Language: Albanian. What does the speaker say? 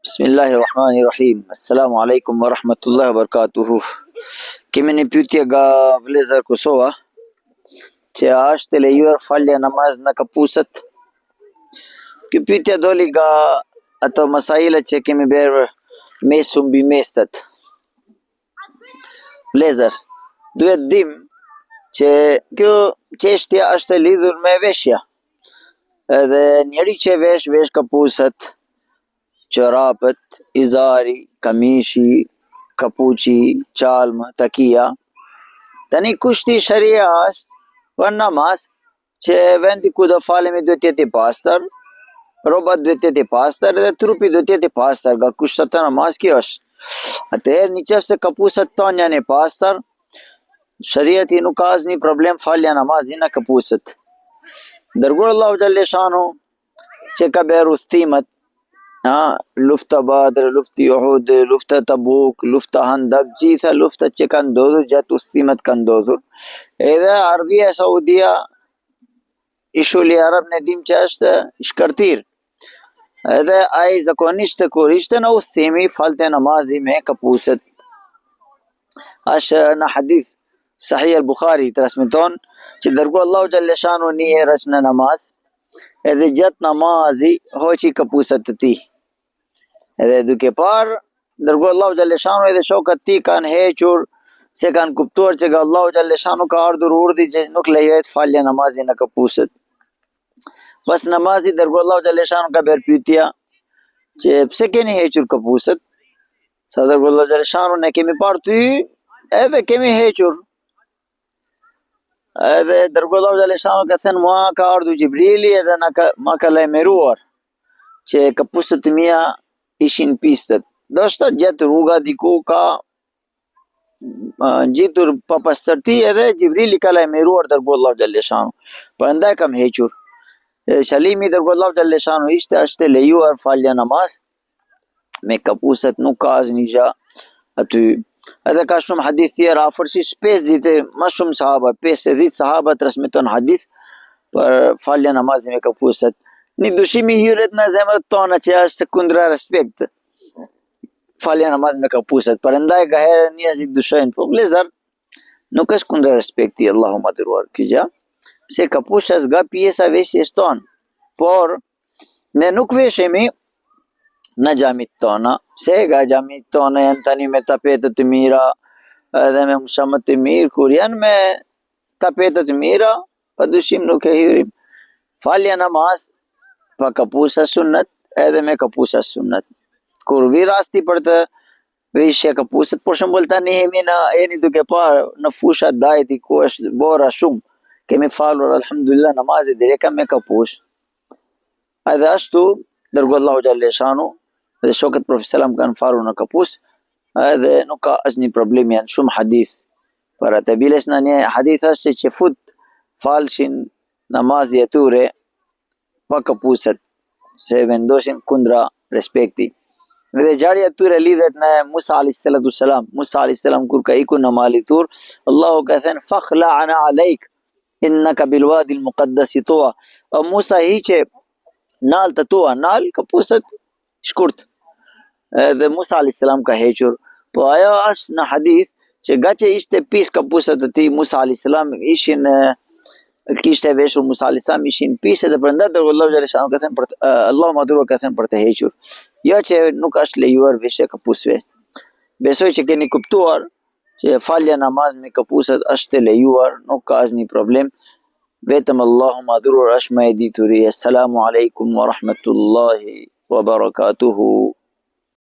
Bismillahirrahmanirrahim. Assalamu alaikum wa rahmatullahi wa barakatuhu. Kemi një pyetje nga vëllezër Kosova, që a është e lejuar falja namaz në kapusët? Kjo pyetje doli nga ato masaila që kemi bërë mesu mbi mestet. Vëllezër, duhet dim që kjo çështje është e lidhur me veshja. Edhe njeri që vesh kapusët, çorapet, izari, kamishi, kapuçi, çalmë, takia. Tani kushti i sharia është për namaz që vendi ku do falemi duhet jetë i pastër, rrobat duhet jetë i pastër dhe trupi duhet jetë i pastër, nga kushtet e namaz kjo është. Atëherë nëse kapusët tonë janë i pastër, shariati nuk ka asnjë problem falja namazin në kapusët. Dërguar Allahu xhallahu shanu që ka bërë udhëtimet, lufta Badr, lufta Uhud, lufta Tabuk, lufta Handak, gjitha luftat që kanë ndodhur gjatë udhëtimet kanë ndodhur. Edhe Arabia Saudia, Ishulli Arab ne dim që është shkërtir. Edhe ai zakonisht kur ishte në udhëtim falte namazi me kapusët. Është në hadith Sahih al-Bukhari transmeton që dërguar Allahu xhallahu shanu një herë në namaz, edhe gjatë namazi hoqi kapusët të tij. Edhe duke parë, dërguar Allahu xhallahu shanu edhe shokët ti kanë hequr, se kanë kuptuar që nga Allahu xhallahu shanu ka ardhur urdhri që nuk lejohet falja namazit në kapusët. Pas namazit dërguar Allahu xhallahu shanu ka bërë pyetja që pse keni hequr kapusët? Sa dërguar Allahu xhallahu shanu ne kemi parë ty, edhe kemi hequr. Edhe dërguar Allahu xhallahu shanu ka thënë mua ka ardhur Xhibrili edhe ma ka lajmëruar që kapusët e mia ishin pistet. Ndoshta gjatë rruga diku ka gjetur papastërti edhe Xhibrili ka lajmëruar dërguar Allahu xhallahu shanu. Prandaj kam hequr. Shalimi dërguar Allahu xhallahu shanu është lejuar falja namaz me kapusët, nuk ka asnjë gjë aty. Edhe ka shumë hadith tjera, afërsisht 5 ditë më shumë sahaba, 50 sahaba transmeton hadith për falja namazit me kapusët. Një dyshim i hyrët në zemrat tona që është kundra respekt falja namazit me kapusët. Prandaj gaherë njerëzit dyshojnë, po vëllezër, nuk është kundra respekti, Allahu madhëruar kjo gjë, pse kapusha nga pjesa e veshjes tonë, por ne nuk veshemi në xhamit tona, se nga xhamit tona janë tani me tapetet të mira edhe me mushamet të mirë, kur janë me tapetet të mira, padyshim nuk e hyrim. Falja namaz pa kapusa sunnet edhe me kapusa sunnet. Kur vi rasti për të veshje kapusët, për shembull tani jeni duke parë në fusha dajti ku është bora shumë, kemi falur alhamdulillah namazit direkt me kapush. Edhe ashtu dërguar Allahu xhallahu shanu dhe shokët Profetit sallam kanë farur në kapus, edhe nuk ka asnjë problem, janë shumë hadith. Për atë biles në një hadith është që fut falshin namazi e tyre pa kapusët, se vendoshin kundra respekti. Dhe gjarja e tyre lidhet në Musa alayhis salam. Musa alayhis salam kur ka ikur në mali tur, Allahu ka thënë fakhla'na alejk innaka bil wadi al muqaddas tuwa. O Musa hiqe nal të tua, nal kapusët shkurt. Dhe Musa alayhis salam ka hequr. Po ajo është në hadith që gaçe ishte pis kapusët e tij Musa alayhis salam ishin kishte veshur Musa alayhis salam ishin pis, dhe prandaj Allahu xhallahu shanu ka thënë Allahu madhëruar ka thënë për të hequr. Jo që nuk është lejuar veshja kapusëve. Besoj që keni kuptuar që falja namaz me kapusët është lejuar, nuk ka asnjë problem. Vetëm Allahu madhëruar është më e dituri. Assalamu alaikum wa rahmatullahi wa barakatuhu.